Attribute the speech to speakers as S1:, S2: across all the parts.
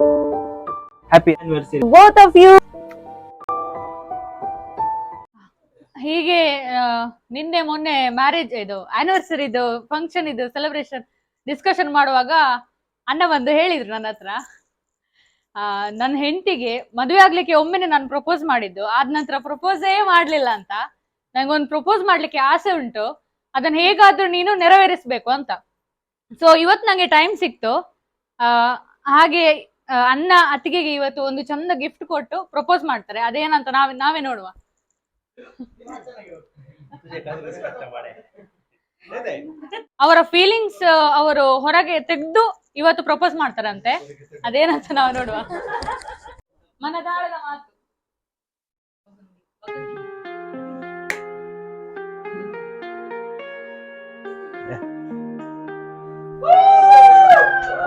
S1: Happy anniversary
S2: both of you.
S3: ಹೀಗೆ ನಿನ್ನೆ ಮೊನ್ನೆ ಮ್ಯಾರೇಜ್ ಇದು ಆನಿವರ್ಸರಿ ಇದು ಫಂಕ್ಷನ್ ಇದು ಸೆಲೆಬ್ರೇಷನ್ ಡಿಸ್ಕಷನ್ ಮಾಡುವಾಗ ಅಣ್ಣ ಬಂದು ಹೇಳಿದ್ರು ನನ್ನ ಹತ್ರ, ನನ್ನ ಹೆಂಡತಿಗೆ ಮದುವೆ ಆಗ್ಲಿಕ್ಕೆ ಒಮ್ಮೆನೆ ನಾನು ಪ್ರಪೋಸ್ ಮಾಡಿದ್ದು, ಆದ ನಂತರ ಪ್ರಪೋಸೇ ಮಾಡ್ಲಿಲ್ಲ ಅಂತ. ನಂಗೊಂದು ಪ್ರಪೋಸ್ ಮಾಡ್ಲಿಕ್ಕೆ ಆಸೆ ಉಂಟು, ಅದನ್ನ ಹೇಗಾದ್ರೂ ನೀನು ನೆರವೇರಿಸ್ಬೇಕು ಅಂತ. ಸೊ ಇವತ್ತು ನಂಗೆ ಟೈಮ್ ಸಿಕ್ತು. ಹಾಗೆ ಅಣ್ಣ ಅತ್ತಿಗೆಗೆ ಇವತ್ತು ಒಂದು ಚಂದ ಗಿಫ್ಟ್ ಕೊಟ್ಟು ಪ್ರಪೋಸ್ ಮಾಡ್ತಾರೆ. ಅದೇನಂತ ನಾವೇ ನೋಡುವ. ಅವರ ಫೀಲಿಂಗ್ಸ್ ಅವರು ಹೊರಗೆ ತೆಗೆದು ಇವತ್ತು ಪ್ರಪೋಸ್ ಮಾಡ್ತಾರಂತೆ. ಅದೇನಂತ ನಾವು ನೋಡುವ. ಮನದಾಳದ ಮಾತು.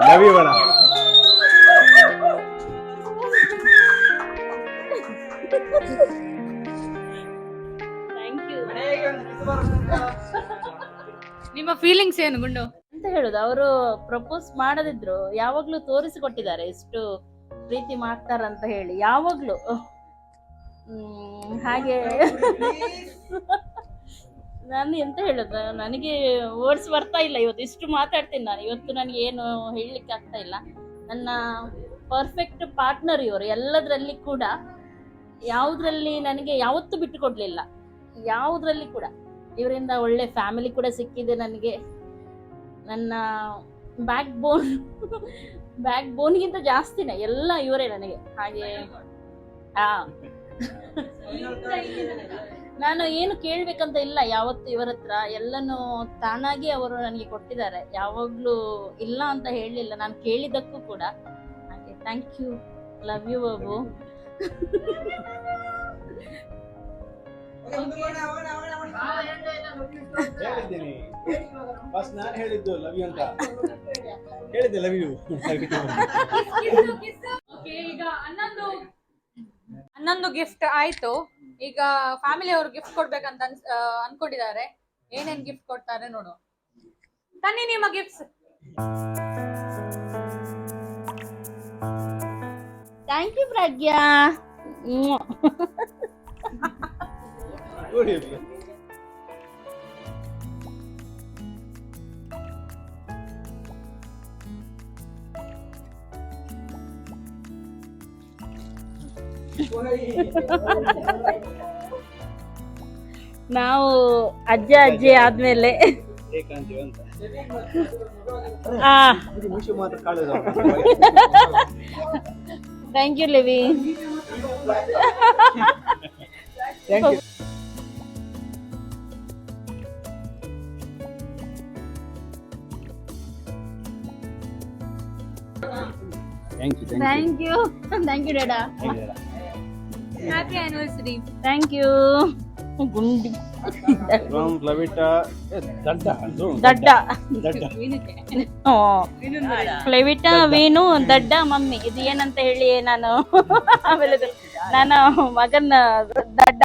S1: ಲವ್ ಯು ಅಣ್ಣ.
S3: ನಿಮ್ಮ ಫೀಲಿಂಗ್ಸ್ ಏನು ಗುಂಡು
S2: ಅಂತ ಹೇಳುದು, ಅವರು ಪ್ರಪೋಸ್ ಮಾಡದಿದ್ರು ಯಾವಾಗ್ಲೂ ತೋರಿಸಿಕೊಟ್ಟಿದ್ದಾರೆ ಎಷ್ಟು ಪ್ರೀತಿ ಮಾಡ್ತಾರಂತ ಹೇಳಿ, ಯಾವಾಗ್ಲೂ. ಹಾಗೆ ನಾನು ಎಂತ ಹೇಳುದು, ನನಗೆ ವರ್ಡ್ಸ್ ಬರ್ತಾ ಇಲ್ಲ. ಇವತ್ತು ಇಷ್ಟು ಮಾತಾಡ್ತೀನಿ ನಾನು. ಇವತ್ತು ನನಗೆ ಏನು ಹೇಳಲಿಕ್ಕೆ ಆಗ್ತಾ ಇಲ್ಲ. ನನ್ನ ಪರ್ಫೆಕ್ಟ್ ಪಾರ್ಟ್ನರ್ ಇವರು. ಎಲ್ಲದರಲ್ಲಿ ಕೂಡ ಯಾವುದ್ರಲ್ಲಿ ನನಗೆ ಯಾವತ್ತೂ ಬಿಟ್ಟು ಕೊಡ್ಲಿಲ್ಲ, ಯಾವುದ್ರಲ್ಲಿ ಕೂಡ. ಇವರಿಂದ ಒಳ್ಳೆ ಫ್ಯಾಮಿಲಿ ಕೂಡ ಸಿಕ್ಕಿದೆ ನನಗೆ. ನನ್ನ ಬ್ಯಾಕ್ ಬೋನ್ಗಿಂತ ಜಾಸ್ತಿನೇ ಎಲ್ಲ ಇವರೇ ನನಗೆ. ಹಾಗೆ ನಾನು ಏನು ಕೇಳ್ಬೇಕಂತ ಇಲ್ಲ ಯಾವತ್ತು ಇವರ ಹತ್ರ. ಎಲ್ಲನೂ ತಾನಾಗಿ ಅವರು ನನಗೆ ಕೊಟ್ಟಿದ್ದಾರೆ, ಯಾವಾಗ್ಲೂ ಇಲ್ಲ ಅಂತ ಹೇಳಲಿಲ್ಲ ನಾನು ಕೇಳಿದ್ದಕ್ಕೂ ಕೂಡ. ಹಾಗೆ ಥ್ಯಾಂಕ್ ಯು, ಲವ್ ಯು ಬಾಬು.
S1: ಹೇಳಿದ್ದೀನಿ ಫಸ್ಟ್ ನಾನು ಹೇಳಿದ್ದು ಲವ್ ಯು ಅಂತ ಹೇಳಿದ್ದೆ. Love you.
S3: ಈಗ ಅನ್ನೊಂದು ಗಿಫ್ಟ್ ಆಯ್ತು. ಈಗ ಫ್ಯಾಮಿಲಿ ಅವರು ಗಿಫ್ಟ್ ಕೊಡ್ಬೇಕಂತ ಅನ್ಕೊಂಡಿದ್ದಾರೆ. ಏನೇನ್ ಗಿಫ್ಟ್ ಕೊಡ್ತಾರೆ ನೋಡುವ. ತನ್ನಿ ನಿಮ್ಮ ಗಿಫ್ಟ್ಸ್.
S2: ಥ್ಯಾಂಕ್ ಯು ಪ್ರಜ್ಞಾ. ನಾವು ಅಜ್ಜಿ ಆದ್ಮೇಲೆ ಥ್ಯಾಂಕ್ ಯು ಲಿವಿ. ಥ್ಯಾಂಕ್ ಯು ಡಾಡಾ.
S3: Happy anniversary.
S2: ಥ್ಯಾಂಕ್ ಯು ಗುಂಡಿ. ಫ್ಲೆವಿಟಾ ವೀನು ದಡ್ಡ ಮಮ್ಮಿ. ಇದು ಏನಂತ ಹೇಳಿ ನಾನು ಆಮೇಲೆ ನನ್ನ ಮಗನ ದಡ್ಡ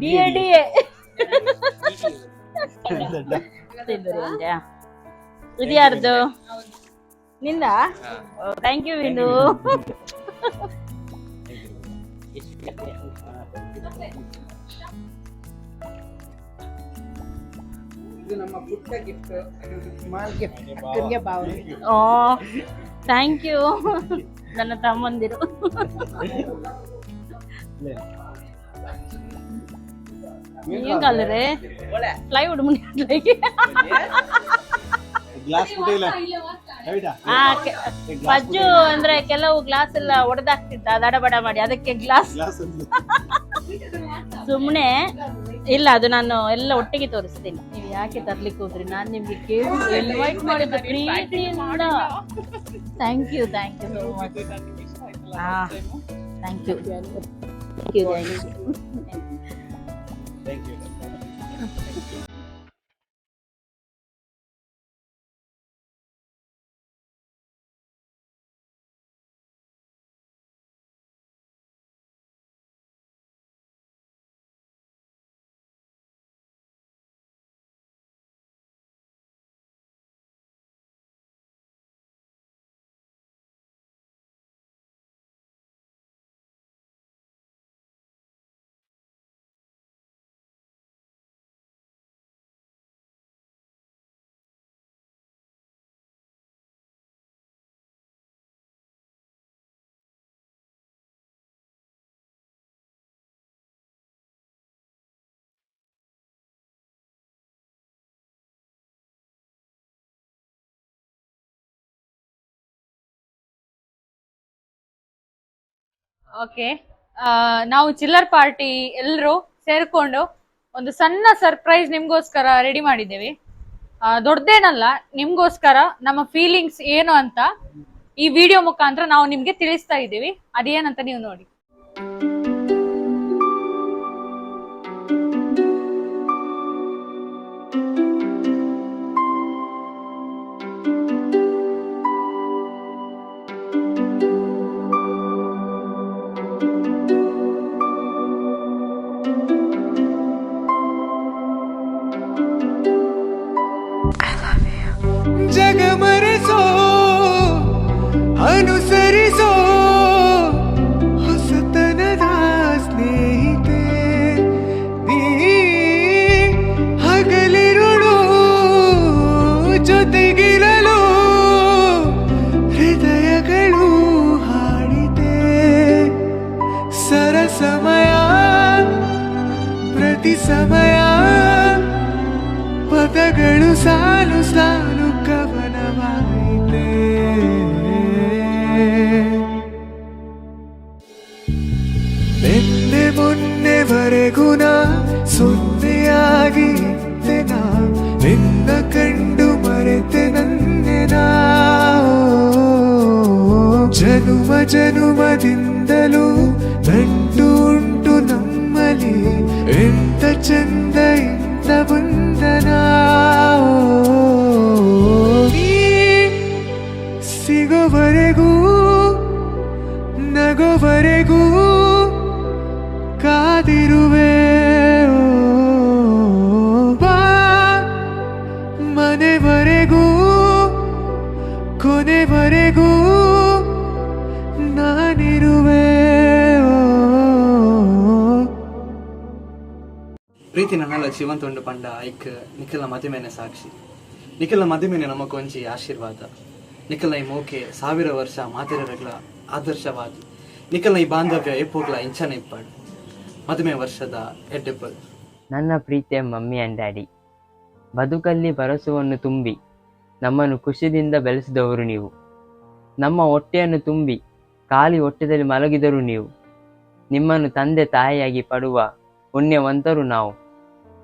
S2: DADA. ಇದು ಯಾರ್ದು? ನಿಂದ? Thank you Veenu.
S4: ಇದು ನಮ್ಮ ಪುಟ್ಟ ಗಿಫ್ಟ್, ಸ್ಮಾಲ್ ಗಿಫ್ಟ್ ನಿಮಗೆ ಭಾವನೆ.
S2: ಥ್ಯಾಂಕ್ ಯು ನನ್ನ ತಮ್ಮಂದಿರು. ಏನ್ ಕಲರೆ ಪ್ಲೈವುಡ್ ಮುನಿಗೆ ಪಜ್ಜು ಅಂದ್ರೆ ಕೆಲವು ಗ್ಲಾಸ್ ಎಲ್ಲ ಒಡೆದಾಗ್ತಿದ್ದ ದಡಬಡ ಮಾಡಿ, ಅದಕ್ಕೆ ಗ್ಲಾಸ್ ಸುಮ್ನೆ ಇಲ್ಲ. ಅದು ನಾನು ಎಲ್ಲ ಒಟ್ಟಿಗೆ ತೋರಿಸ್ತೀನಿ. ನೀವು ಯಾಕೆ ತರ್ಲಿಕ್ಕೆ ಹೋದ್ರಿ? ನಾನು ನಿಮ್ಗೆ ಕೇಳಿ ಇನ್ವೈಟ್ ಮಾಡಿದ್ದು ಪ್ರೀತಿಯಿಂದ. Thank you so much. Thank you.
S3: Okay, ನಾವು ಚಿಲ್ಲರ್ ಪಾರ್ಟಿ ಎಲ್ಲರೂ ಸೇರ್ಕೊಂಡು ಒಂದು ಸಣ್ಣ ಸರ್ಪ್ರೈಸ್ ನಿಮ್ಗೋಸ್ಕರ ರೆಡಿ ಮಾಡಿದ್ದೇವೆ. ದೊಡ್ಡದೇನಲ್ಲ, ನಿಮ್ಗೋಸ್ಕರ ನಮ್ಮ ಫೀಲಿಂಗ್ಸ್ ಏನು ಅಂತ ಈ ವಿಡಿಯೋ ಮುಖಾಂತರ ನಾವು ನಿಮ್ಗೆ ತಿಳಿಸ್ತಾ ಇದ್ದೀವಿ. ಅದೇನಂತ ನೀವು ನೋಡಿ.
S5: ಜಗ ಮರೆಸೋ ಅನುಸರಿಸೋ ಹೊಸತನದ ಸ್ನೇಹಿತೆ ನೀ ಹಗಲಿರುಳು ಜೊತೆಗಿರಲು ಹೃದಯಗಳು ಹಾಡಿದೆ ಸರಸಮಯ ಪ್ರತಿ ಸಮಯ ಪದಗಳು ಸಾಲು ಸಾಲು ಕವನವಾಯಿತೆ ನಿನ್ನೆ ಮೊನ್ನೆವರೆಗೂ ನಾ ಸೊನ್ನೆಯಾಗಿ ಇದ್ದೆ ನಾ ನಿನ್ನ ಕಂಡು ಮರೆತೆ ನನ್ನೆ ನಾ ಜನುಮ ಜನುಮದಿಂದಲೂ ನಂಟು ಉಂಟು ನಮ್ಮಲ್ಲಿ ಎಂತ ಚಂದ ಇಂತ ಬಂಧನ ಸಿಗೋವರೆಗೂ ನಗೋವರೆಗೂ ಕಾದಿರುವೆ ಬಾ ಮನೆವರೆಗೂ ಕೊನೆವರೆಗೂ ನಾನಿರುವೆ.
S6: ಪ್ರೀತಿ ನನ್ನಲ್ಲ ಜೀವಂತುಂಡು ಪಂಡ ಐಕ್ ನಿಖಿಲ್ನ ಮದುವೆನೆ ಸಾಕ್ಷಿ. ನಿಖಿಲ್ನ ಮದುವೆನೆ ನಮಕೊಂಚಿ ಆಶೀರ್ವಾದ. ನಿಖಿಲ್ನ ಈ ಮೋಕೆ 1000 ವರ್ಷ ಮಾತಿರಗಳ ಆದರ್ಶವಾಗಿ ನಿಖಿಲ್ನ ಈ ಬಾಂಧವ್ಯ ಎಪ್ಪೋಗ್ಲ ಇಂಚನೆ ಇಪ್ಪಾಡು. ಮದುವೆ ವರ್ಷದ ಎಡ್ಡೆಪ್ಪಲ್.
S7: ನನ್ನ ಪ್ರೀತಿಯ ಮಮ್ಮಿ ಆ್ಯಂಡ್ ಡ್ಯಾಡಿ, ಬದುಕಲ್ಲಿ ಭರವಸೆಯನ್ನು ತುಂಬಿ ನಮ್ಮನ್ನು ಖುಷಿಯಿಂದ ಬೆಳೆಸಿದವರು ನೀವು. ನಮ್ಮ ಹೊಟ್ಟೆಯನ್ನು ತುಂಬಿ ಖಾಲಿ ಹೊಟ್ಟೆದಲ್ಲಿ ಮಲಗಿದರು ನೀವು. ನಿಮ್ಮನ್ನು ತಂದೆ ತಾಯಿಯಾಗಿ ಪಡುವ ಪುಣ್ಯವಂತರು ನಾವು.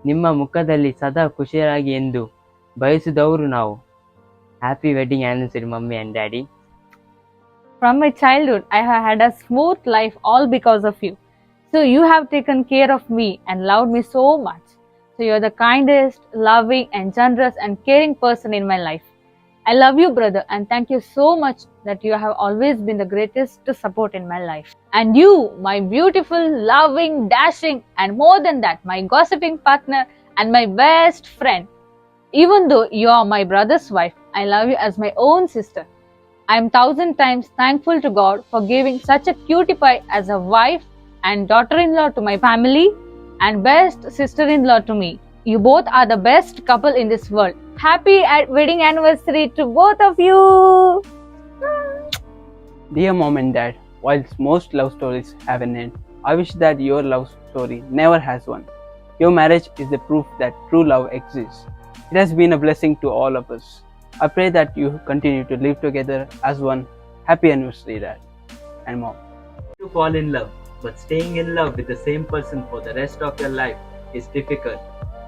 S7: ನಿಮ್ಮ ಮುಖದಲ್ಲಿ ಸದಾ ಖುಷಿಯಾಗಿ ಎಂದು ಬಯಸಿದವರು ನಾವು. Happy wedding anniversary mummy and daddy.
S3: From my childhood, I have had a smooth life all because of you. So you have taken care of me and loved me so much. So you are the kindest, loving and generous and caring person in my life. I love you, brother, and thank you so much that you have always been the greatest support in my life. And you, my beautiful, loving, dashing, and more than that, my gossiping partner and my best friend. Even though you are my brother's wife, I love you as my own sister. I am 1000 times thankful to God for giving such a cutie pie as a wife and daughter-in-law to my family and best sister-in-law to me. You both are the best couple in this world. Happy wedding anniversary to both of you.
S8: Dear mom and dad, whilst most love stories have an end, I wish that your love story never has one. Your marriage is the proof that true love exists. It has been a blessing to all of us. I pray that you continue to live together as one. Happy anniversary, Dad and Mom.
S9: To fall in love, but staying in love with the same person for the rest of your life is difficult.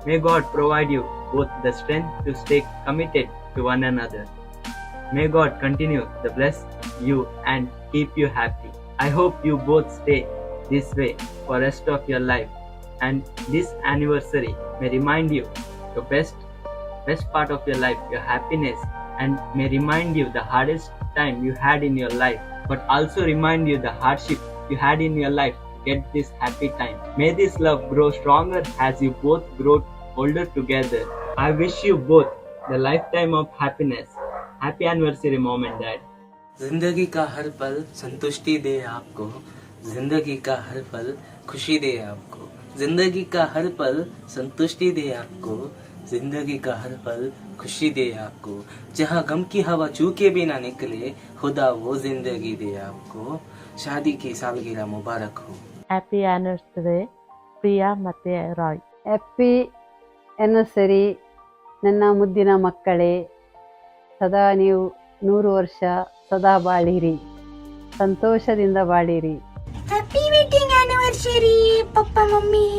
S9: May God provide you both the strength to stay committed to one another. May God continue to bless you and keep you happy. I hope you both stay this way for rest of your life, and this anniversary may remind you your best part of your life, your happiness, and may remind you the hardest time you had in your life, but also remind you the hardship you had in your life to get this happy time. May this love grow stronger as you both grow older together. I wish you both the lifetime of happiness. Happy anniversary, Mom and Dad.
S6: जिंदगी का हर पल संतुष्टि दे आपको, जिंदगी का हर पल खुशी दे आपको, जिंदगी का हर पल संतुष्टि दे आपको, जिंदगी का हर पल खुशी दे आपको, जहाँ गम की हवा चूके भी ना निकले, खुदा वो जिंदगी दे आपको, शादी की सालगिरह मुबारक हो.
S10: ಹ್ಯಾಪಿ ಆನಿವರ್ಸರಿ ಪ್ರಿಯಾ ಮತ್ತು ರಾಯ್.
S11: ಹ್ಯಾಪಿ ಆನಿವರ್ಸರಿ ನನ್ನ ಮುದ್ದಿನ ಮಕ್ಕಳೇ. ಸದಾ ನೀವು 100 ವರ್ಷ ಸದಾ ಬಾಳಿರಿ, ಸಂತೋಷದಿಂದ ಬಾಳಿರಿ.
S2: Anniversary papa mummy.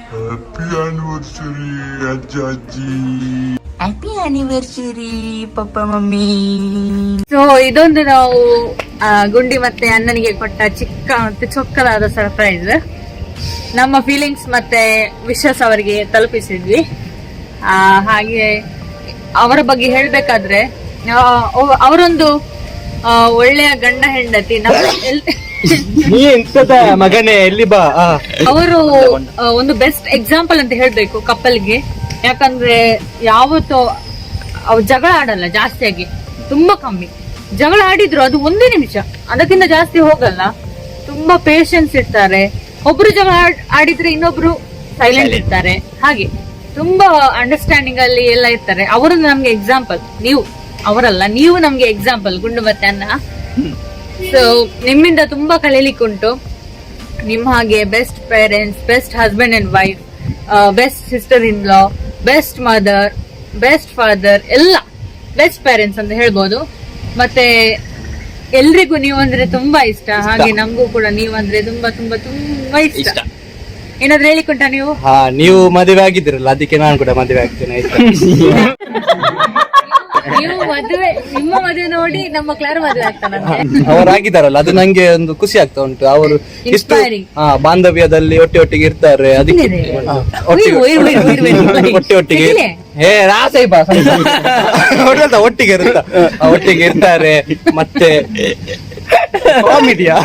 S5: Happy anniversary ಅಜ್ಜ ಅಜ್ಜಿ.
S6: Happy anniversary papa mummy.
S3: So ಇದೊಂದು ನಾವು ಗುಂಡಿ ಮತ್ತೆ ಅಣ್ಣನಿಗೆ ಕೊಟ್ಟ ಚಿಕ್ಕ ಮತ್ತೆ ಚೊಕ್ಕದಾದ ಸರ್ಪ್ರೈಸ್. ನಮ್ಮ ಫೀಲಿಂಗ್ಸ್ ಮತ್ತೆ ವಿಶಸ್ ಅವರಿಗೆ ತಲುಪಿಸಿದ್ವಿ. ಹಾಗೆ ಅವರ ಬಗ್ಗೆ ಹೇಳ್ಬೇಕಾದ್ರೆ ಅವರೊಂದು ಒಳ್ಳೆಯ ಗಂಡ ಹೆಂಡತಿ.
S1: ಮಗನೇ ಎಲ್ಲಿ ಬಾ.
S3: ಅವರು ಒಂದು ಬೆಸ್ಟ್ ಎಕ್ಸಾಂಪಲ್ ಅಂತ ಹೇಳ್ಬೇಕು ಕಪ್ಪಲ್ಗೆ. ಯಾಕಂದ್ರೆ ಯಾವತ್ತೂ ಅವ್ರು ಜಗಳ ಆಡಲ್ಲ ಜಾಸ್ತಿಯಾಗಿ, ತುಂಬಾ ಕಮ್ಮಿ. ಜಗಳ ಆಡಿದ್ರು ಅದು 1 ನಿಮಿಷ, ಅದಕ್ಕಿಂತ ಜಾಸ್ತಿ ಹೋಗಲ್ಲ. ತುಂಬಾ ಪೇಶನ್ಸ್ ಇರ್ತಾರೆ. ಒಬ್ರು ಜಗಳ ಆಡಿದ್ರೆ ಇನ್ನೊಬ್ರು ಸೈಲೆಂಟ್ ಇರ್ತಾರೆ. ಹಾಗೆ ತುಂಬಾ ಅಂಡರ್ಸ್ಟ್ಯಾಂಡಿಂಗ್ ಅಲ್ಲಿ ಎಲ್ಲ ಇರ್ತಾರೆ. ಅವರು ನಮ್ಗೆ ಎಕ್ಸಾಂಪಲ್. ನೀವು ಅವರಲ್ಲ, ನೀವು ನಮ್ಗೆ ಎಕ್ಸಾಂಪಲ್, ಗುಂಡು ಮತ್ತೆ ಅಣ್ಣ. ಸೊ ನಿಮ್ಮಿಂದ ತುಂಬಾ ಕಲೀಲಿಕ್ಕುಂಟು. ನಿಮ್ ಹಾಗೆ best parents, best husband and wife, best sister in law, best mother, best father, ಎಲ್ಲ ಬೆಸ್ಟ್ ಪೇರೆಂಟ್ಸ್ ಅಂತ ಹೇಳ್ಬೋದು. ಮತ್ತೆ ಎಲ್ರಿಗೂ ನೀವು ಅಂದ್ರೆ ತುಂಬಾ ಇಷ್ಟ. ಹಾಗೆ ನಮಗೂ ಕೂಡ ನೀವು ಅಂದ್ರೆ ತುಂಬಾ ತುಂಬಾ ತುಂಬಾ ಇಷ್ಟ. ಏನಾದ್ರು ಹೇಳಿಕೊಂಡ ನೀವು?
S1: ನೀವು ಮದುವೆ ಆಗಿದ್ರಲ್ಲ, ಅದಕ್ಕೆ ನಾನು ಕೂಡ ಮದುವೆ ಆಗ್ತೇನೆ.
S3: ನೀವು ಮದುವೆ, ನಿಮ್ಮ ಮದುವೆ ನೋಡಿ ನಮ್ಮ ಕ್ಲಾರ್ ಮದುವೆ ಆಗ್ತಾನಂತೆ.
S1: ಅವರಾಗಿದ್ದಾರಲ್ಲ, ಅದು ನಂಗೆ ಒಂದು ಖುಷಿ ಆಗ್ತಾ ಉಂಟು. ಅವರು ಇಷ್ಟು ಬಾಂಧವ್ಯದಲ್ಲಿ ಒಟ್ಟಿಗೆ ಇರ್ತಾರೆ. ಅದಕ್ಕೆ ಒಟ್ಟಿಗೆ ಒಟ್ಟಿಗೆ ಇರ್ತಾರೆ. ಮತ್ತೆ ಕಾಮಿಡಿಯಾ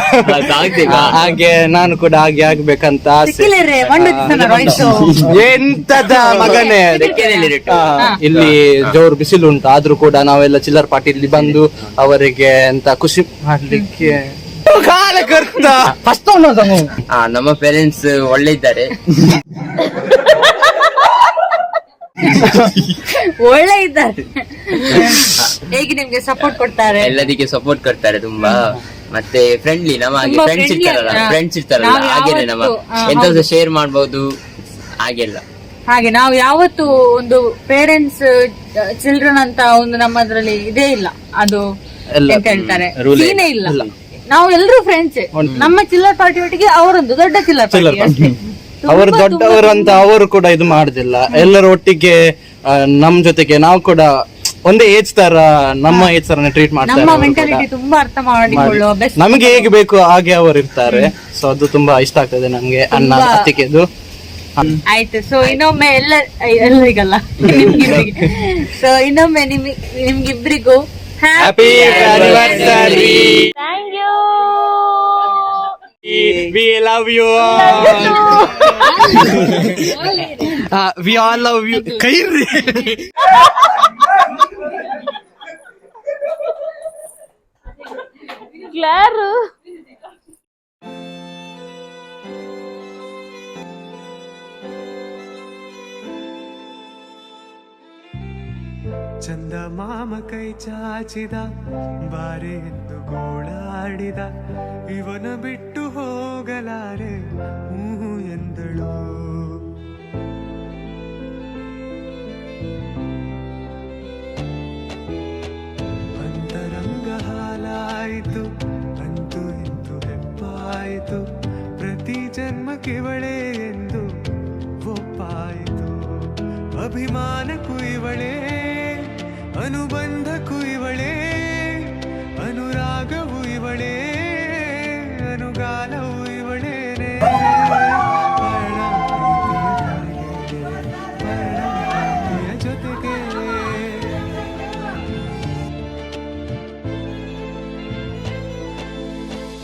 S1: ಹಾಗೆ ನಾನು ಕೂಡ ಹಾಗೆ ಆಗ್ಬೇಕಂತ ಆಸೆ. ಎಂತದ ಮಗನೇ, ಇಲ್ಲಿ ಜೋರು ಬಿಸಿಲು ಉಂಟು, ಆದ್ರೂ ಕೂಡ ನಾವೆಲ್ಲ ಚಿಲ್ಲರ್ ಪಾರ್ಟಿಲಿ ಬಂದು ಅವರಿಗೆ ಅಂತ ಖುಷಿ ಮಾಡ್ಲಿಕ್ಕೆ ಫಸ್ಟ್
S7: ನಮ್ಮ ಪೇರೆಂಟ್ಸ್ ಒಳ್ಳೆ ಇದ್ದಾರೆ.
S3: ಒಳ್ಳೆ ಇದ್ದಾರೆ. ಹೇಗೆ ನಿಮ್ಗೆ ಸಪೋರ್ಟ್ ಕೊಡ್ತಾರೆ?
S7: ಎಲ್ಲದಕ್ಕೆ ಸಪೋರ್ಟ್ ಕೊಡ್ತಾರೆ ತುಂಬಾ. ಮತ್ತೆ ಫ್ರೆಂಡ್ಲಿ, ನಮ್ಮ ಹಾಗೆ ಫ್ರೆಂಡ್ಸ್ ಇರ್ತಾರಲ್ಲ ಹಾಗೇನೆ ನಮ್ಮ ಎಂತ ಶೇರ್ ಮಾಡ್ಬೋದು ಹಾಗೆಲ್ಲ.
S3: ಹಾಗೆ ನಾವು ಯಾವತ್ತು ಒಂದು ಪೇರೆಂಟ್ಸ್ ಚಿಲ್ಡ್ರನ್ ಅಂತ ಒಂದು ನಮ್ಮದ್ರಲ್ಲಿ ಇದೇ ಇಲ್ಲ. ಅದು ಎಂತ ಹೇಳ್ತಾರೆ, ಸೀನೇ ಇಲ್ಲ. ನಾವು ಎಲ್ಲರೂ ಫ್ರೆಂಡ್ಸ್. ನಮ್ಮ ಚಿಲ್ಲರ್ ಪಾರ್ಟಿ ಒಟ್ಟಿಗೆ ಅವರೊಂದು ದೊಡ್ಡ ಚಿಲ್ಲರ್ ಪಾರ್ಟಿ.
S1: ಅವರು ದೊಡ್ಡವರು ಅಂತ ಅವರು ಕೂಡ ಇದು ಮಾಡುದಿಲ್ಲ. ಎಲ್ಲರ ಒಟ್ಟಿಗೆ ನಮ್ ಜೊತೆಗೆ ನಾವು ಕೂಡ ಒಂದೇ ಏಜ್ ತರ, ನಮ್ಮ ಏಜ್ ತರ ಟ್ರೀಟ್ ಮಾಡ್ತಾರೆ.
S3: ತುಂಬಾ ಅರ್ಥ ಮಾಡಿಕೊಳ್ಳುವ,
S1: ನಮಗೆ ಹೇಗೆ ಬೇಕು ಹಾಗೆ ಅವರು ಇರ್ತಾರೆ. ಸೊ ಅದು ತುಂಬಾ ಇಷ್ಟ ಆಗ್ತದೆ ನಮ್ಗೆ, ಅಣ್ಣ ಅತ್ತಿಗೆದು.
S3: ಆಯ್ತು. ಸೊ ಇನ್ನೊಮ್ಮೆ ಎಲ್ಲರಿಗಲ್ಲ, ನಿಮ್ಗಿಬ್ರಿಗೆ. ಸೊ ಇನ್ನೊಮ್ಮೆ ನಿಮ್ಗಿಬ್ರಿಗೂ
S1: happy anniversary.
S2: Thank you.
S1: We love you all. We all love you. ಕೈರಿ
S2: ಕ್ಲಾರು.
S5: ಚಂದ ಮಾಮ ಕೈ ಚಾಚಿದ, ಬಾರೆ ಎಂದು ಗೋಳಾಡಿದ, ಇವನ ಬಿಟ್ಟು ಹೋಗಲಾರೆ ಹೂ ಎಂದಳು. ಅಂತರಂಗ ಹಾಲಾಯಿತು, ಅಂತೂ ಇಂತು ಹೆಪ್ಪಾಯಿತು, ಪ್ರತಿ ಜನ್ಮಕ್ಕಿವಳೇ ಎಂದು ಒಪ್ಪಾಯಿತು. ಅಭಿಮಾನಕ್ಕೂ ಇವಳೇ, ಅನುಬಂಧಕ್ಕೂ ಇವಳೇ, ಅನುರಾಗವೂ ಇವಳೇ, ಅನುಗಾಲವೂ ಇವಳೇನೆ. ಪ್ರೀತಿಯ ಜೊತೆಗೆ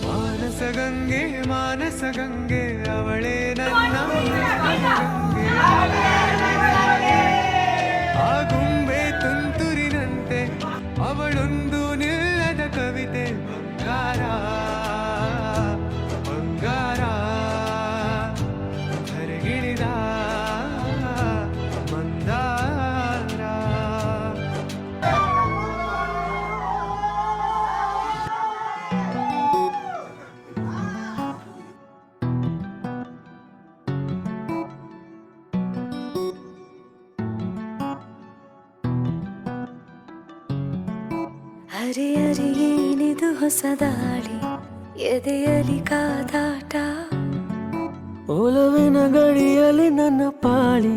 S5: ಮಾನಸಗಂಗೆ, ಮಾನಸಗಂಗೆ ಅವಳೇ ನನ್ನ ಗಂಗೆ. ಆಗುಂಬೆ ತುಂತುರಿನಂತೆ ಅವಳೊಂದು ನಿಲ್ಲದ ಕವಿತೆ. ಬಂಗಾರ ಬಂಗಾರ ಧರೆಗಿಳಿದ ಮಂದಾರ.
S12: ಹರಿ ಹರಿ ಏನಿದು ಹೊಸ ದಾಳಿ, ಎದೆಯಲಿ ಕಾದಾಟ,
S5: ಒಲವಿನ ಗಡಿಯಲ್ಲಿ ನನ್ನ ಪಾಳಿ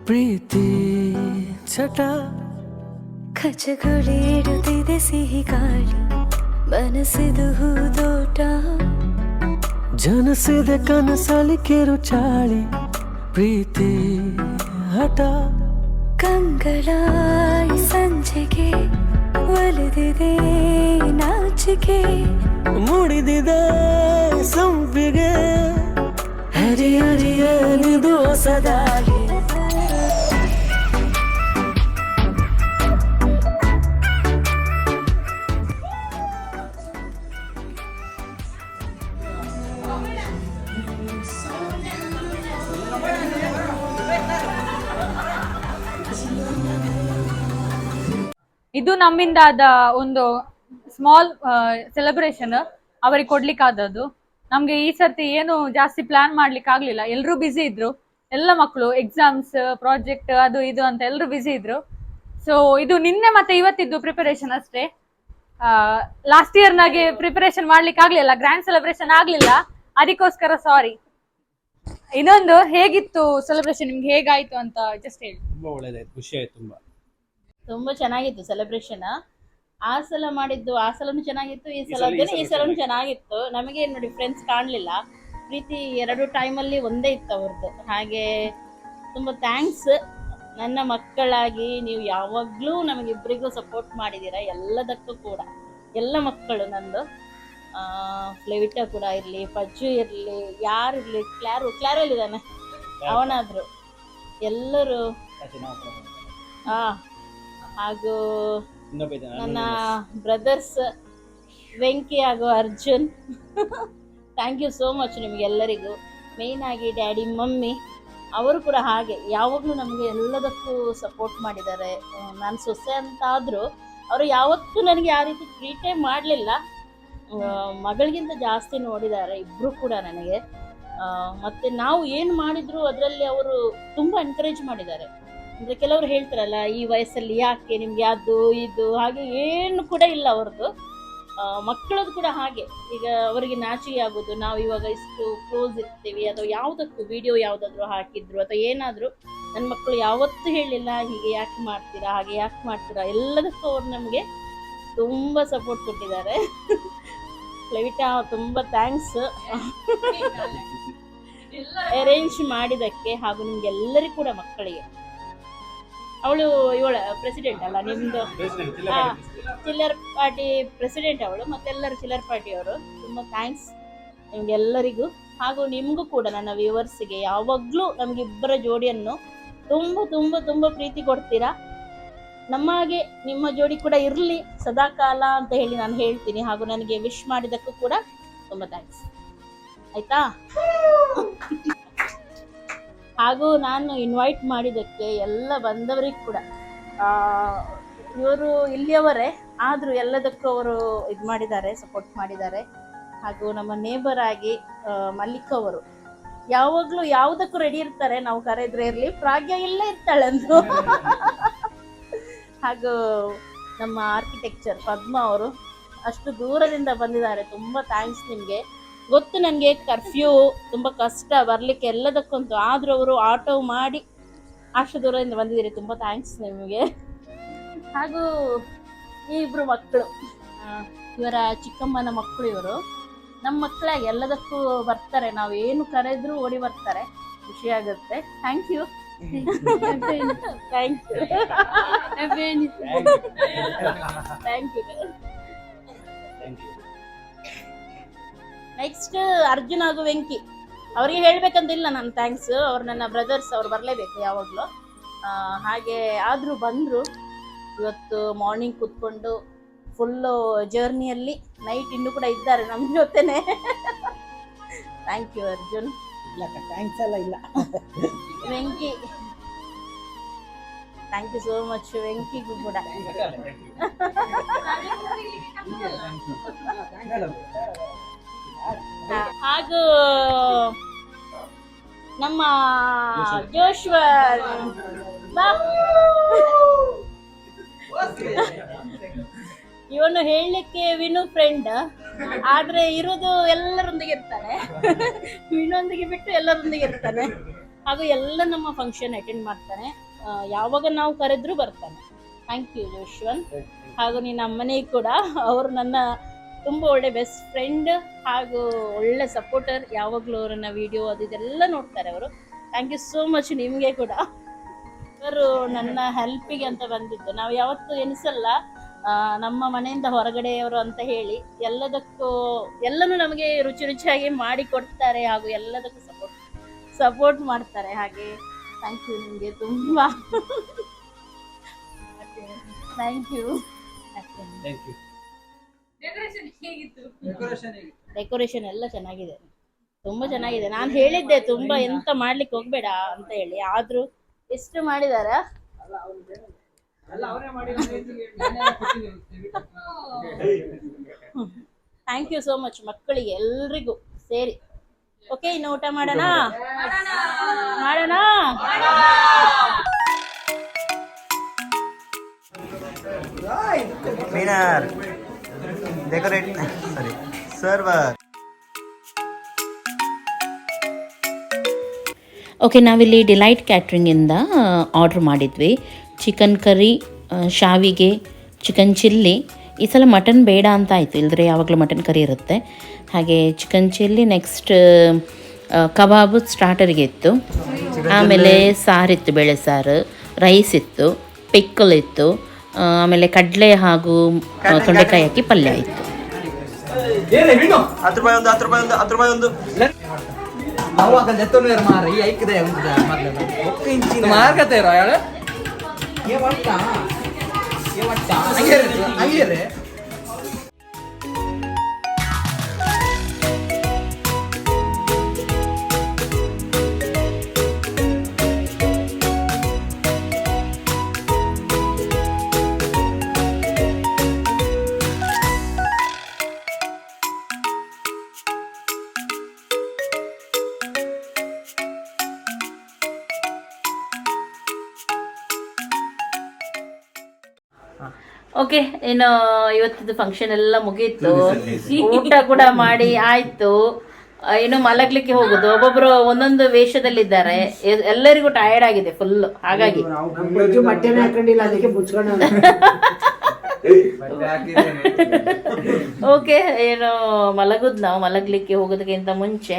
S5: ಪ್ರೀತಿ ಚಟ
S12: ಕಚಗುಳಿ ಇಡುತ್ತಿದೆ ಸಿಹಿ ಗಾಳಿ ಮನಸ್ಸಿದು ಹೂದೋಟ
S5: ಜನಸಿದೆ ಕನಸಲಿ ಕಿರು ಚಾಳಿ ಪ್ರೀತಿ ಹಠ
S12: ಕಂಗಳ ಸಂಜೆಗೆ ಒಲಿದಿದೆ ನಾಚಿಕೆ
S5: ಮೂಡಿದಿದೆ ಸಂಪಿಗೆ ಹರಿ ಹರಿಯಲಿದು ಹೊಸದಾಗಿ
S3: ಇದು ನಮ್ಮಿಂದಾದ ಒಂದು ಸ್ಮಾಲ್ ಸೆಲೆಬ್ರೇಷನ್ ಅವರಿಗೆ ಕೊಡ್ಲಿಕ್ಕಾದದ್ದು. ನಮ್ಗೆ ಈ ಸರ್ತಿ ಏನು ಜಾಸ್ತಿ ಪ್ಲಾನ್ ಮಾಡ್ಲಿಕ್ಕೆ ಆಗ್ಲಿಲ್ಲ, ಎಲ್ರು ಬಿಸಿ ಇದ್ರು, ಎಲ್ಲ ಮಕ್ಕಳು ಎಕ್ಸಾಮ್ಸ್ ಪ್ರಾಜೆಕ್ಟ್ ಅದು ಇದು ಅಂತ ಎಲ್ರು ಬಿಸಿ ಇದ್ರು. ಸೊ ಇದು ನಿನ್ನೆ ಮತ್ತೆ ಇವತ್ತಿದ್ದು ಪ್ರಿಪರೇಷನ್ ಅಷ್ಟೇ. ಲಾಸ್ಟ್ ಇಯರ್ ನಾಗೆ ಪ್ರಿಪರೇಷನ್ ಮಾಡ್ಲಿಕ್ಕೆ ಆಗ್ಲಿಲ್ಲ, ಗ್ರ್ಯಾಂಡ್ ಸೆಲೆಬ್ರೇಷನ್ ಆಗ್ಲಿಲ್ಲ, ಅದಕ್ಕೋಸ್ಕರ ಸಾರಿ. ಇನ್ನೊಂದು, ಹೇಗಿತ್ತು ಸೆಲೆಬ್ರೇಷನ್, ನಿಮ್ಗೆ ಹೇಗಾಯ್ತು ಅಂತ ಜಸ್ಟ್ ಹೇಳಿ.
S1: ತುಂಬಾ ಒಳ್ಳೇದಾಯ್ತು, ಖುಷಿ ಆಯ್ತು.
S2: ತುಂಬಾ ಚೆನ್ನಾಗಿತ್ತು ಸೆಲೆಬ್ರೇಷನ್. ಆ ಸಲ ಮಾಡಿದ್ದು ಆ ಸಲನು ಚೆನ್ನಾಗಿತ್ತು, ಈ ಸಲನು ಚೆನ್ನಾಗಿತ್ತು. ನಮಗೆ ಏನು ಡಿಫ್ರೆನ್ಸ್ ಕಾಣಲಿಲ್ಲ. ಪ್ರೀತಿ 2 ಟೈಮಲ್ಲಿ ಒಂದೇ ಇತ್ತು ಅವ್ರದ್ದು. ಹಾಗೆ ತುಂಬ ಥ್ಯಾಂಕ್ಸ್. ನನ್ನ ಮಕ್ಕಳಾಗಿ ನೀವು ಯಾವಾಗಲೂ ನಮಗಿಬ್ಬರಿಗೂ ಸಪೋರ್ಟ್ ಮಾಡಿದ್ದೀರಾ, ಎಲ್ಲದಕ್ಕೂ ಕೂಡ. ಎಲ್ಲ ಮಕ್ಕಳು ನಂದು, ಫ್ಲೆವಿಟಾ ಕೂಡ ಇರಲಿ, ಪಜ್ಜು ಇರಲಿ, ಯಾರಿರಲಿ, ಕ್ಲಾರಲ್ಲಿದ್ದಾನೆ ಅವನಾದ್ರು, ಎಲ್ಲರೂ, ಹಾಗೂ ನನ್ನ ಬ್ರದರ್ಸ್ ವೆಂಕಿ ಹಾಗೂ Arjun. Thank you so much ನಿಮಗೆಲ್ಲರಿಗೂ. ಮೇಯ್ನ್ ಆಗಿ ಡ್ಯಾಡಿ ಮಮ್ಮಿ ಅವರು ಕೂಡ ಹಾಗೆ ಯಾವಾಗಲೂ ನಮಗೆ ಎಲ್ಲದಕ್ಕೂ ಸಪೋರ್ಟ್ ಮಾಡಿದ್ದಾರೆ. ನಾನು ಸೊಸೆ ಅಂತಾದರೂ ಅವರು ಯಾವತ್ತೂ ನನಗೆ ಯಾವ ರೀತಿ ಟ್ರೀಟೇ ಮಾಡಲಿಲ್ಲ. ಮಗಳಿಗಿಂತ ಜಾಸ್ತಿ ನೋಡಿದ್ದಾರೆ ಇಬ್ಬರು ಕೂಡ ನನಗೆ. ಮತ್ತು ನಾವು ಏನು ಮಾಡಿದ್ರು ಅದರಲ್ಲಿ ಅವರು ತುಂಬ ಎನ್ಕರೇಜ್ ಮಾಡಿದ್ದಾರೆ. ಅಂದರೆ ಕೆಲವರು ಹೇಳ್ತಾರಲ್ಲ, ಈ ವಯಸ್ಸಲ್ಲಿ ಯಾಕೆ ನಿಮ್ಗೆ ಅದು ಇದು ಹಾಗೆ ಏನು ಕೂಡ ಇಲ್ಲ ಅವ್ರದ್ದು. ಮಕ್ಕಳದ್ದು ಕೂಡ ಹಾಗೆ. ಈಗ ಅವರಿಗೆ ನಾಚಿಕೆ ಆಗೋದು, ನಾವು ಇವಾಗ ಇಷ್ಟು ಕ್ಲೋಸ್ ಇರ್ತೀವಿ ಅಥವಾ ಯಾವುದಕ್ಕೂ ವಿಡಿಯೋ ಯಾವುದಾದ್ರೂ ಹಾಕಿದ್ರು ಅಥವಾ ಏನಾದರೂ, ನನ್ನ ಮಕ್ಕಳು ಯಾವತ್ತೂ ಹೇಳಿಲ್ಲ ಹೀಗೆ ಯಾಕೆ ಮಾಡ್ತೀರಾ, ಹಾಗೆ ಯಾಕೆ ಮಾಡ್ತೀರಾ. ಎಲ್ಲದಕ್ಕೂ ಅವ್ರು ನಮಗೆ ತುಂಬ ಸಪೋರ್ಟ್ ಕೊಟ್ಟಿದ್ದಾರೆ. ಫ್ಲೆವಿಟಾ ತುಂಬ ಥ್ಯಾಂಕ್ಸ್ ಅರೇಂಜ್ ಮಾಡಿದ್ದಕ್ಕೆ, ಹಾಗೂ ನಿಮ್ಗೆಲ್ಲರಿಗೂ ಕೂಡ ಮಕ್ಕಳಿಗೆ. ಇವಳ ಪ್ರೆಸಿಡೆಂಟ್ ಅಲ್ಲ ನಿಮ್ಮದು, ಚಿಲ್ಲರ್ ಪಾರ್ಟಿ ಪ್ರೆಸಿಡೆಂಟ್ ಅವಳು, ಮತ್ತೆಲ್ಲರೂ ಚಿಲ್ಲರ್ ಪಾರ್ಟಿಯವರು. ತುಂಬ ಥ್ಯಾಂಕ್ಸ್ ನಿಮಗೆಲ್ಲರಿಗೂ. ಹಾಗೂ ನಿಮಗೂ ಕೂಡ, ನನ್ನ ವ್ಯೂವರ್ಸಿಗೆ ಯಾವಾಗಲೂ ನಮಗಿಬ್ಬರ ಜೋಡಿಯನ್ನು ತುಂಬ ತುಂಬ ತುಂಬ ಪ್ರೀತಿ ಕೊಡ್ತೀರಾ. ನಮಗೆ ನಿಮ್ಮ ಜೋಡಿ ಕೂಡ ಇರಲಿ ಸದಾಕಾಲ ಅಂತ ಹೇಳಿ ನಾನು ಹೇಳ್ತೀನಿ. ಹಾಗೂ ನನಗೆ ವಿಶ್ ಮಾಡಿದ್ದಕ್ಕೂ ಕೂಡ ತುಂಬ ಥ್ಯಾಂಕ್ಸ್, ಆಯಿತಾ. ಹಾಗೂ ನಾನು ಇನ್ವೈಟ್ ಮಾಡಿದ್ದಕ್ಕೆ ಎಲ್ಲ ಬಂದವರಿಗೆ ಕೂಡ, ಇವರು ಇಲ್ಲಿಯವರೇ ಆದರೂ ಎಲ್ಲದಕ್ಕೂ ಅವರು ಇದು ಮಾಡಿದ್ದಾರೆ, ಸಪೋರ್ಟ್ ಮಾಡಿದ್ದಾರೆ. ಹಾಗೂ ನಮ್ಮ ನೇಬರ್ ಆಗಿ ಮಲ್ಲಿಕ್ ಅವರು ಯಾವಾಗಲೂ ಯಾವುದಕ್ಕೂ ರೆಡಿ ಇರ್ತಾರೆ, ನಾವು ಕರೆದ್ರೆ ಇರಲಿ, ಪ್ರಾಗ್ಯ ಇಲ್ಲೇ ಇರ್ತಾಳಂದು. ಹಾಗೂ ನಮ್ಮ ಆರ್ಕಿಟೆಕ್ಚರ್ ಪದ್ಮ ಅವರು ಅಷ್ಟು ದೂರದಿಂದ ಬಂದಿದ್ದಾರೆ, ತುಂಬ ಥ್ಯಾಂಕ್ಸ್ ನಿಮಗೆ. ಗೊತ್ತು ನನಗೆ ಕರ್ಫ್ಯೂ ತುಂಬ ಕಷ್ಟ ಬರಲಿಕ್ಕೆ ಎಲ್ಲದಕ್ಕಂತೂ, ಆದರೂ ಅವರು ಆಟೋ ಮಾಡಿ ಅಷ್ಟು ದೂರದಿಂದ ಬಂದಿದ್ದೀರಿ, ತುಂಬ ಥ್ಯಾಂಕ್ಸ್ ನಿಮಗೆ. ಹಾಗೂ ಈ ಇಬ್ಬರು ಮಕ್ಕಳು, ಇವರ ಚಿಕ್ಕಮ್ಮನ ಮಕ್ಕಳು ಇವರು. ನಮ್ಮ ಮಕ್ಕಳಾಗಿ ಎಲ್ಲದಕ್ಕೂ ಬರ್ತಾರೆ, ನಾವು ಏನು ಕರೆದ್ರೂ ಓಡಿ ಬರ್ತಾರೆ, ಖುಷಿಯಾಗುತ್ತೆ. Thank you. Thank you. Thank you. Next Arjun ಹಾಗೂ ವೆಂಕಿ ಅವರಿಗೆ ಹೇಳ್ಬೇಕಂತಿಲ್ಲ ನಾನು ಥ್ಯಾಂಕ್ಸ್. ಅವ್ರು ನನ್ನ ಬ್ರದರ್ಸ್, ಅವ್ರು ಬರಲೇಬೇಕು ಯಾವಾಗಲೂ. ಹಾಗೆ ಆದರೂ ಬಂದರು ಇವತ್ತು ಮಾರ್ನಿಂಗ್ ಕೂತ್ಕೊಂಡು ಫುಲ್ಲು ಜರ್ನಿಯಲ್ಲಿ, ನೈಟ್ ಇನ್ನೂ ಕೂಡ ಇದ್ದಾರೆ ನಮ್ಮ ಜೊತೆನೆ. Thank you Arjun.
S4: ಥ್ಯಾಂಕ್ಸ್ ಎಲ್ಲ ಇಲ್ಲ.
S2: Venki, thank you so much ವೆಂಕಿಗೂ ಕೂಡ. ಹಾಗೂ ನಮ್ಮ ಜೋಶ್ವರ್ ಇವನು ಹೇಳಲಿಕ್ಕೆ ವಿನು ಫ್ರೆಂಡ್, ಆದ್ರೆ ಇರೋದು ಎಲ್ಲರೊಂದಿಗೆ ಇರ್ತಾನೆ. ವಿನೊಂದಿಗೆ ಬಿಟ್ಟು ಎಲ್ಲರೊಂದಿಗೆ ಇರ್ತಾನೆ, ಹಾಗೂ ಎಲ್ಲ ನಮ್ಮ ಫಂಕ್ಷನ್ ಅಟೆಂಡ್ ಮಾಡ್ತಾನೆ. ಯಾವಾಗ ನಾವು ಕರೆದ್ರೂ ಬರ್ತಾನೆ. Thank you Yashwant. ಹಾಗೂ ನೀನು ಅಮ್ಮನಿಗೆ ಕೂಡ, ಅವರು ನನ್ನ ತುಂಬ ಒಳ್ಳೆ ಬೆಸ್ಟ್ ಫ್ರೆಂಡ್ ಹಾಗೂ ಒಳ್ಳೆ ಸಪೋರ್ಟರ್. ಯಾವಾಗಲೂ ಅವರನ್ನ ವಿಡಿಯೋ ಅದೆಲ್ಲ ನೋಡ್ತಾರೆ ಅವರು. Thank you so much. ನಿಮಗೆ ಕೂಡ ಅವರು ನನ್ನ ಹೆಲ್ಪಿಗೆ ಅಂತ ಬಂದಿದ್ದು. ನಾವು ಯಾವತ್ತೂ ಎನಿಸಲ್ಲ ನಮ್ಮ ಮನೆಯಿಂದ ಹೊರಗಡೆಯವರು ಅಂತ ಹೇಳಿ. ಎಲ್ಲನೂ ನಮಗೆ ರುಚಿ ರುಚಿಯಾಗಿ ಮಾಡಿ ಕೊಡ್ತಾರೆ ಹಾಗೂ ಎಲ್ಲದಕ್ಕೂ ಸಪೋರ್ಟ್ ಮಾಡ್ತಾರೆ. ಹಾಗೆ ಥ್ಯಾಂಕ್ ಯು ನಿಮಗೆ ತುಂಬ. Thank you. ಡೆಕೋರೇಷನ್ ಎಲ್ಲ ಚೆನ್ನಾಗಿದೆ, ತುಂಬ ಚೆನ್ನಾಗಿದೆ. ನಾನು ಹೇಳಿದ್ದೆ ತುಂಬ ಎಂತ ಮಾಡ್ಲಿಕ್ಕೆ ಹೋಗ್ಬೇಡ ಅಂತ ಹೇಳಿ, ಆದ್ರೂ ಎಷ್ಟು ಮಾಡಿದಾರ. ಥ್ಯಾಂಕ್ ಯು ಸೋ ಮಚ್ ಮಕ್ಕಳಿಗೆ ಎಲ್ರಿಗೂ ಸೇರಿ. ಓಕೆ, ಇನ್ನು ಊಟ ಮಾಡೋಣ.
S1: ವಿನರ್ ಡೆಕೋರೇಟ್ ಸಾರಿ ಸರ್ವರ್.
S13: ಓಕೆ, ನಾವಿಲ್ಲಿ ಡಿಲೈಟ್ ಕ್ಯಾಟ್ರಿಂಗಿಂದ ಆರ್ಡ್ರ್ ಮಾಡಿದ್ವಿ. ಚಿಕನ್ ಕರಿ, ಶಾವಿಗೆ, ಚಿಕನ್ ಚಿಲ್ಲಿ. ಈ ಸಲ ಮಟನ್ ಬೇಡ ಅಂತ ಆಯಿತು, ಇಲ್ಲದ್ರೆ ಯಾವಾಗಲೂ ಮಟನ್ ಕರಿ ಇರುತ್ತೆ. ಹಾಗೆ ಚಿಕನ್ ಚಿಲ್ಲಿ, ನೆಕ್ಸ್ಟ್ ಕಬಾಬ್ ಸ್ಟಾರ್ಟರ್ಗೆ ಇತ್ತು. ಆಮೇಲೆ ಸಾರಿತ್ತು, ಬೇಳೆ ಸಾರು, ರೈಸ್ ಇತ್ತು, ಪಿಕ್ಕಲ್ ಇತ್ತು, ಆಮೇಲೆ ಕಡಲೆ ಹಾಗೂ ತೊಂಡೆಕಾಯಿ ಹಾಕಿ ಪಲ್ಯ ಇತ್ತು.
S1: 10 ರೂಪಾಯಿ ಒಂದು ಅವಾಗ ಜತ್ತೋನೇರ್ ಮಾರಿ ಐಕದೆ ಮಾರ್ಗತೆ ರಾಯಳ ಏ ವಟ್ಟ ಹಂಗೇರೆ.
S2: ಓಕೆ, ಇನ್ನು ಇವತ್ತಿದ್ದು ಫಂಕ್ಷನ್ ಎಲ್ಲ ಮುಗೀತು, ಊಟ ಕೂಡ ಮಾಡಿ ಆಯ್ತು. ಇನ್ನು ಮಲಗ್ಲಿಕ್ಕೆ ಹೋಗುದು. ಒಬ್ಬೊಬ್ರು ಒಂದೊಂದು ವೇಷದಲ್ಲಿದ್ದಾರೆ, ಎಲ್ಲರಿಗೂ ಟಯರ್ಡ್ ಆಗಿದೆ ಫುಲ್. ಹಾಗಾಗಿ ಓಕೆ, ಏನು ಮಲಗುದು. ನಾವು ಮಲಗ್ಲಿಕ್ಕೆ ಹೋಗೋದಕ್ಕಿಂತ ಮುಂಚೆ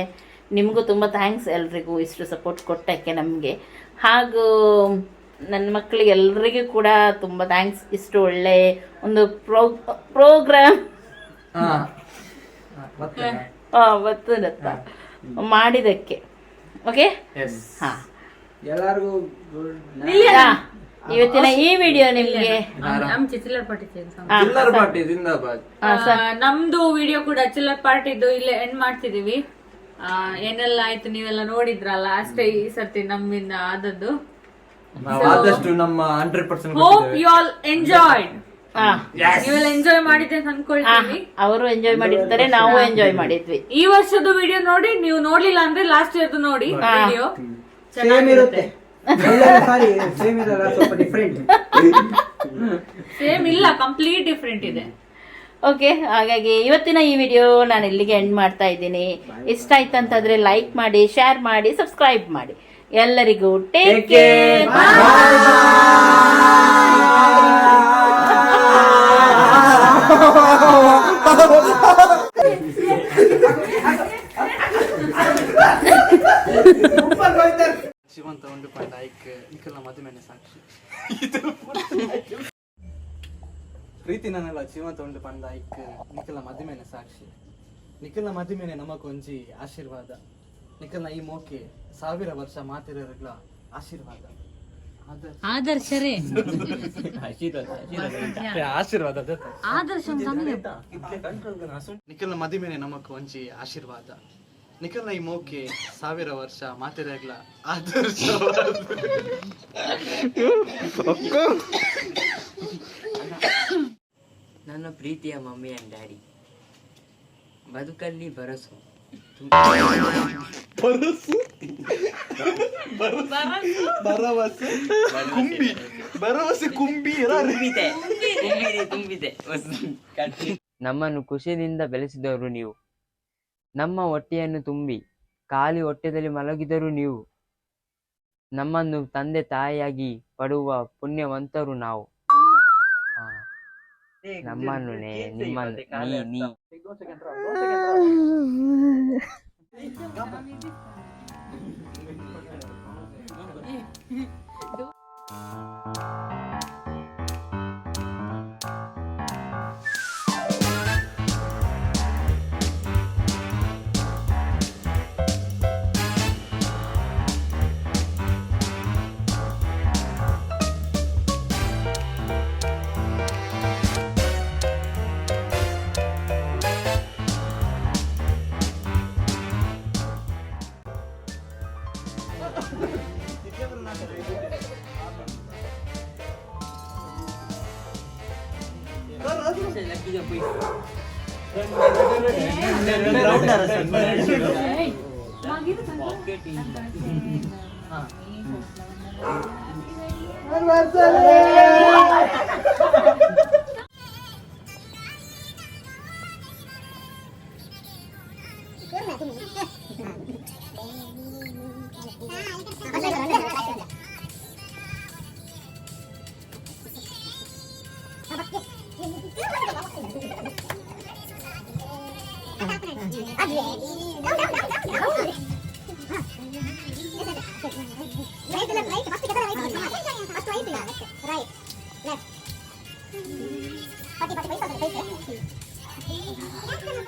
S2: ನಿಮಗೂ ತುಂಬ ಥ್ಯಾಂಕ್ಸ್ ಎಲ್ರಿಗೂ ಇಷ್ಟು ಸಪೋರ್ಟ್ ಕೊಟ್ಟಕ್ಕೆ ನಮಗೆ. ಹಾಗೂ ನನ್ನ ಮಕ್ಕಳಿಗೆ ಎಲ್ರಿಗೂ ಕೂಡ ತುಂಬ ಥ್ಯಾಂಕ್ಸ್. ಇಷ್ಟು ಒಳ್ಳೆ ಒಂದು ಪ್ರೋಗ್ರಾಮ್ ಮಾಡಿದಕ್ಕೆ. ಓಕೆ, ಹಾಂ,
S4: ಎಲ್ಲರಿಗೂ
S2: ಇವತ್ತಿನ ಈ ವಿಡಿಯೋ ನಿಮ್ಗೆ
S3: ನಮ್ದು ವಿಡಿಯೋ ಕೂಡ ಚಿಲ್ಲರ್ ಪಾರ್ಟಿದು ಇಲ್ಲೇ ಎಂಡ್ ಮಾಡ್ತಿದೀವಿ. ಏನೆಲ್ಲ ಆಯ್ತು ನೀವೆಲ್ಲ ನೋಡಿದ್ರಲ್ಲ, ಅಷ್ಟೇ ಈ ಸರ್ತಿ ನಮ್ಮಿಂದ ಆದದ್ದು.
S1: ಆದಷ್ಟು ನಮ್ಮ 100%
S3: ಹೋಪ್ ಯು ಆಲ್ ಎಂಜಾಯ್ಡ್. ನೀವೆಲ್ಲ ಎಂಜಾಯ್ ಮಾಡಿದ್ದೆ ಅಂತ ಅನ್ಕೊಳ್ತೀವಿ.
S2: ಅವರು ಎಂಜಾಯ್ ಮಾಡಿರ್ತಾರೆ, ನಾವು ಎಂಜಾಯ್ ಮಾಡಿದ್ವಿ.
S3: ಈ ವರ್ಷದ ವಿಡಿಯೋ ನೋಡಿ, ನೀವು ನೋಡ್ಲಿಲ್ಲ ಅಂದ್ರೆ ಲಾಸ್ಟ್ ಇಯರ್ದು ನೋಡಿ. ವಿಡಿಯೋ
S4: ಚೆನ್ನಾಗಿರುತ್ತೆ.
S3: ಸೇಮ್ ಇಲ್ಲ, ಕಂಪ್ಲೀಟ್ ಡಿಫ್ರೆಂಟ್ ಇದೆ.
S2: ಓಕೆ, ಹಾಗಾಗಿ ಇವತ್ತಿನ ಈ ವಿಡಿಯೋ ನಾನು ಇಲ್ಲಿಗೆ ಎಂಡ್ ಮಾಡ್ತಾ ಇದ್ದೀನಿ. ಇಷ್ಟ ಆಯ್ತಂತಾದ್ರೆ ಲೈಕ್ ಮಾಡಿ, ಶೇರ್ ಮಾಡಿ, ಸಬ್ಸ್ಕ್ರೈಬ್ ಮಾಡಿ. ಎಲ್ಲರಿಗೂ ಟೇಕ್ ಕೇರ್.
S1: ಶಿವಂತ 1.5 ನಿಖಲ್ನ ಮದುವೆನೆ ಸಾಕ್ಷಿ. ಪ್ರೀತಿ ನನ್ನಲ್ಲ ಜೀವಂತ 1.5 ನಿಖಲ್ನ ಮದುವೆನೆ ಸಾಕ್ಷಿ. ನಿಖಲ್ನ ಮದುವೆನೆ ನಮಗೊಂಜಿ ಆಶೀರ್ವಾದ. ನಿಖಲ್ನ ಈ ಮೋಕೆ 1000 ವರ್ಷ ಮಾತಿರೋರ್ಗಳ ಆಶೀರ್ವಾದ.
S3: ಆದರ್ಶರೇ
S1: ಆಶೀರ್ವಾದ
S3: ಆದರ್ಶ
S1: ನಿಖಲ್ನ ಮದುವೆನೆ ನಮಗೊಂಜಿ ಆಶೀರ್ವಾದ. ನಿಖಲ್ನ ಈ ಮೋಕೆ 1000 ವರ್ಷ ಮಾತಿರೋರ್ಗಳ ಆದರ್ಶ.
S7: ನನ್ನ ಪ್ರೀತಿಯ ಮಮ್ಮಿ ಅಂಡ್ ಡ್ಯಾಡಿ, ಬದುಕಲ್ಲಿ ಭರವಸೆ
S1: ಕುಂಬಿ
S7: ತುಂಬಿದೆ ನಮ್ಮನ್ನು ಖುಷಿಯಿಂದ ಬೆಳೆಸಿದವರು ನೀವು. ನಮ್ಮ ಹೊಟ್ಟೆಯನ್ನು ತುಂಬಿ ಖಾಲಿ ಹೊಟ್ಟೆದಲ್ಲಿ ಮಲಗಿದರು ನೀವು. ನಮ್ಮನ್ನು ತಂದೆ ತಾಯಿಯಾಗಿ ಪಡುವ ಪುಣ್ಯವಂತರು ನಾವು. ನಮ್ಮನ್ನು ನಿಮ್ಮನ್ನು ನೀ
S12: Right.